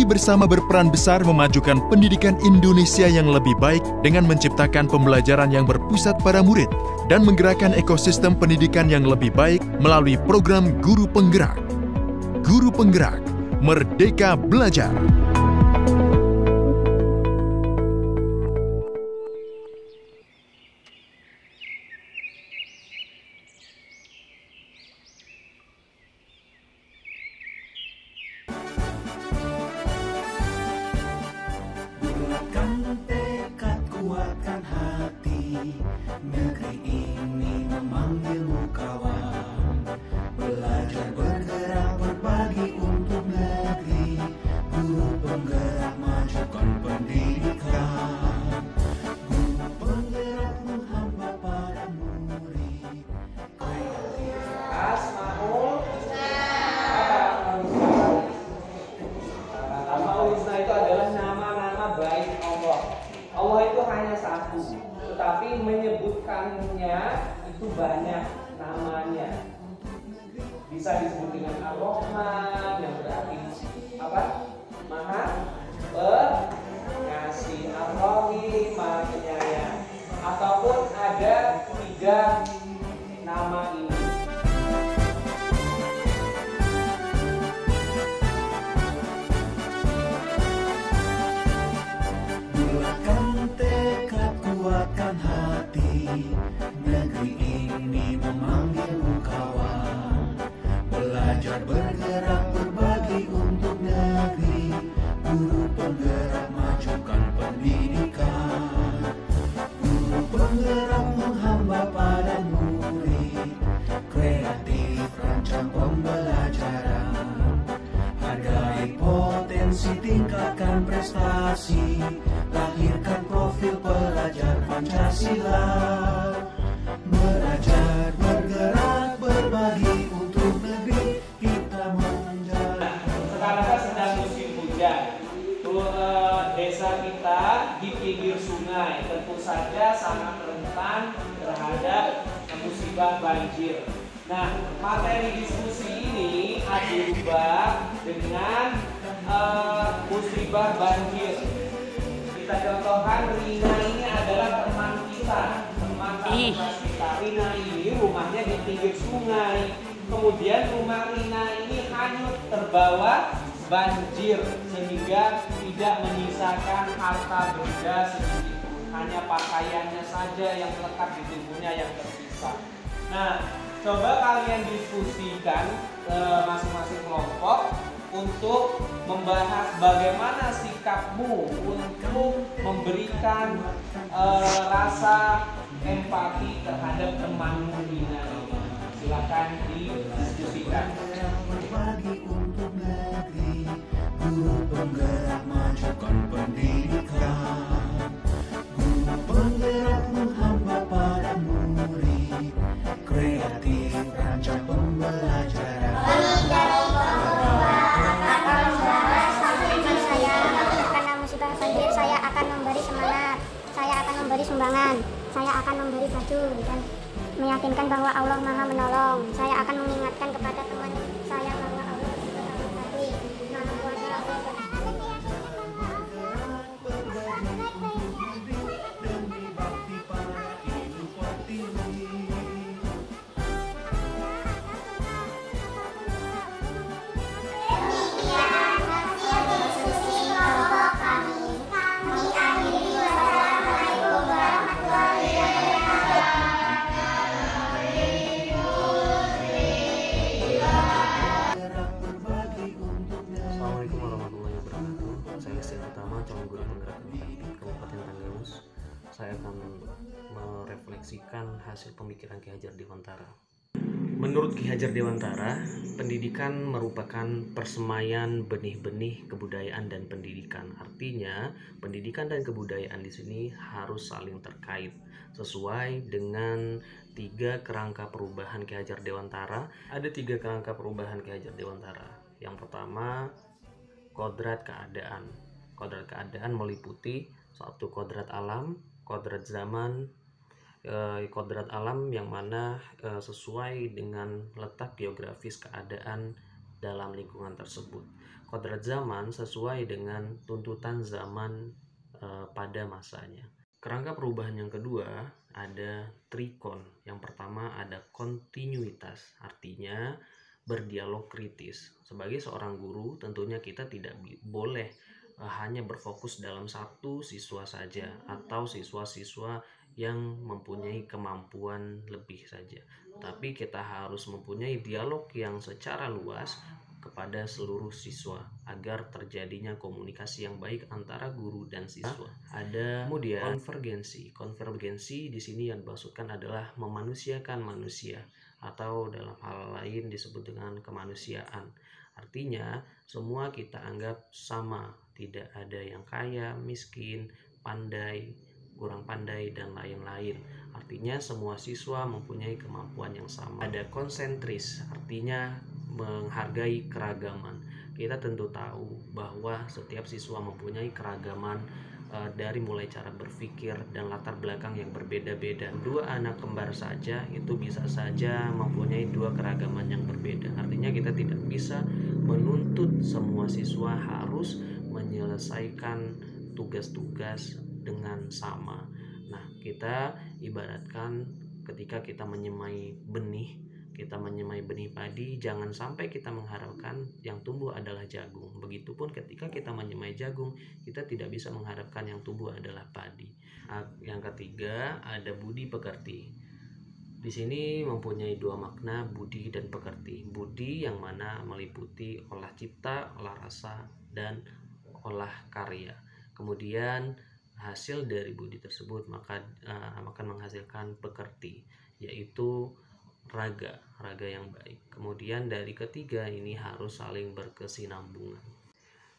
Mari bersama berperan besar memajukan pendidikan Indonesia yang lebih baik dengan menciptakan pembelajaran yang berpusat pada murid dan menggerakkan ekosistem pendidikan yang lebih baik melalui program Guru Penggerak. Guru Penggerak, Merdeka Belajar. Kuatkan hati, negeri ini memanggilmu kawan. Belajar, bergerak, berbagi untuk negeri. Guru penggerak, majukan pendidikan. Guru penggerak menghamba para murid. Asmaul Husna itu adalah nama-nama baik Allah. Allah itu hanya satu, tetapi menyebutkannya itu banyak namanya. Bisa disebut dengan Ar-Rahman yang berarti apa? Maha Pengasih, Ar-Rahim, Maha Penyayang. Ataupun ada 3 nama ini. Kuatkan hati, negeri ini memanggilmu kawan. Belajar, bergerak, berbagi untuk negeri. Guru penggerak, majukan pendidikan. Guru penggerak menghamba pada murid. Kreatif, rancang pembelajaran. Hargai potensi, tingkatkan prestasi. Lahirkan profil pelajar Pancasila. Belajar, bergerak, berbagi untuk negeri. Kita menjaga. Sekarang kan sedang musim hujan. Desa kita di pinggir sungai, tentu saja sangat rentan terhadap musibah banjir. Nah, materi diskusi ini dirubah dengan musibah banjir. Kita contohkan, Rina ini adalah teman kita, teman kita. Rina ini rumahnya di pinggir sungai. Kemudian rumah Rina ini hanyut terbawa banjir sehingga tidak menyisakan harta benda sedikit pun. Hanya pakaiannya saja yang melekat di tubuhnya yang tersisa. Nah, coba kalian diskusikan masing-masing kelompok untuk membahas bagaimana sikapmu untuk memberikan rasa empati terhadap temanmu Rina ini. Silakan didiskusikan. Berbagi untuk negeri. Guru penggerak, majukan pendidikan. Guru penggerak menghamba pada murid. Kreatif, rancang pembelajaran. Saya akan memberi semangat, saya akan memberi sumbangan, saya akan memberi baju dan meyakinkan bahwa Allah Maha Menolong. Saya akan mengingatkan kepada teman saya bahwa Allah Tadi Maha Kuasa, Allah calon guru penggerak Kabupaten Tanggamus. Saya akan merefleksikan hasil pemikiran Ki Hajar Dewantara. Menurut Ki Hajar Dewantara, pendidikan merupakan persemaian benih-benih kebudayaan dan pendidikan. Artinya, pendidikan dan kebudayaan di sini harus saling terkait sesuai dengan 3 kerangka perubahan Ki Hajar Dewantara. Ada 3 kerangka perubahan Ki Hajar Dewantara. Yang pertama, kodrat keadaan. Kodrat keadaan meliputi 1 kodrat alam, kodrat zaman, kodrat alam yang mana sesuai dengan letak geografis keadaan dalam lingkungan tersebut. kodrat zaman sesuai dengan tuntutan zaman pada masanya. Kerangka perubahan yang kedua ada trikon. Yang pertama ada kontinuitas, artinya berdialog kritis. Sebagai seorang guru, tentunya kita tidak boleh hanya berfokus dalam satu siswa saja atau siswa-siswa yang mempunyai kemampuan lebih saja. Tapi kita harus mempunyai dialog yang secara luas kepada seluruh siswa agar terjadinya komunikasi yang baik antara guru dan siswa. Ada kemudian konvergensi. Konvergensi di sini yang dimaksudkan adalah memanusiakan manusia atau dalam hal lain disebut dengan kemanusiaan. Artinya semua kita anggap sama, tidak ada yang kaya, miskin, pandai, kurang pandai, dan lain-lain. Artinya semua siswa mempunyai kemampuan yang sama. Ada konsentris, artinya menghargai keragaman. Kita tentu tahu bahwa setiap siswa mempunyai keragaman dari mulai cara berpikir dan latar belakang yang berbeda-beda. Dua anak kembar saja itu bisa saja mempunyai dua keragaman yang berbeda. Artinya kita tidak bisa menuntut semua siswa harus menyelesaikan tugas-tugas dengan sama. Nah, kita ibaratkan ketika kita menyemai benih padi, jangan sampai kita mengharapkan yang tumbuh adalah jagung. Begitupun ketika kita menyemai jagung, kita tidak bisa mengharapkan yang tumbuh adalah padi. Yang ketiga ada budi pekerti. Di sini mempunyai dua makna, budi dan pekerti. Budi yang mana meliputi olah cipta, olah rasa, dan olah karya. Kemudian hasil dari budi tersebut maka akan menghasilkan pekerti, yaitu raga yang baik. Kemudian dari ketiga ini harus saling berkesinambungan.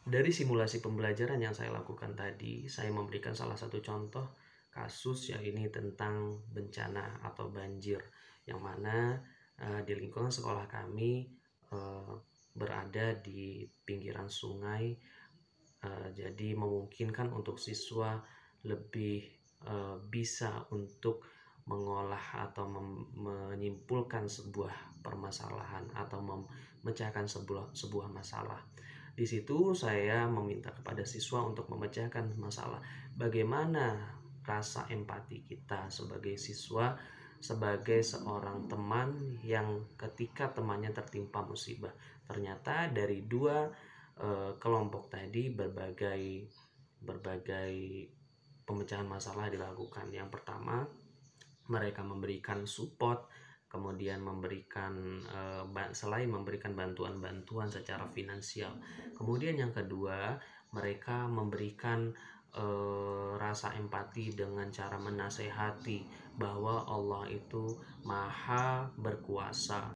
Dari simulasi pembelajaran yang saya lakukan tadi, saya memberikan salah satu contoh kasus yang ini tentang bencana atau banjir, yang mana di lingkungan sekolah kami berada di pinggiran sungai, jadi memungkinkan untuk siswa lebih bisa untuk mengolah atau menyimpulkan sebuah permasalahan atau memecahkan sebuah masalah. Di situ saya meminta kepada siswa untuk memecahkan masalah. Bagaimana rasa empati kita sebagai siswa, sebagai seorang teman yang ketika temannya tertimpa musibah. Ternyata dari dua kelompok tadi berbagai pemecahan masalah dilakukan. Yang pertama, mereka memberikan support, kemudian selain memberikan bantuan-bantuan secara finansial. Kemudian yang kedua, mereka memberikan rasa empati dengan cara menasehati bahwa Allah itu maha berkuasa.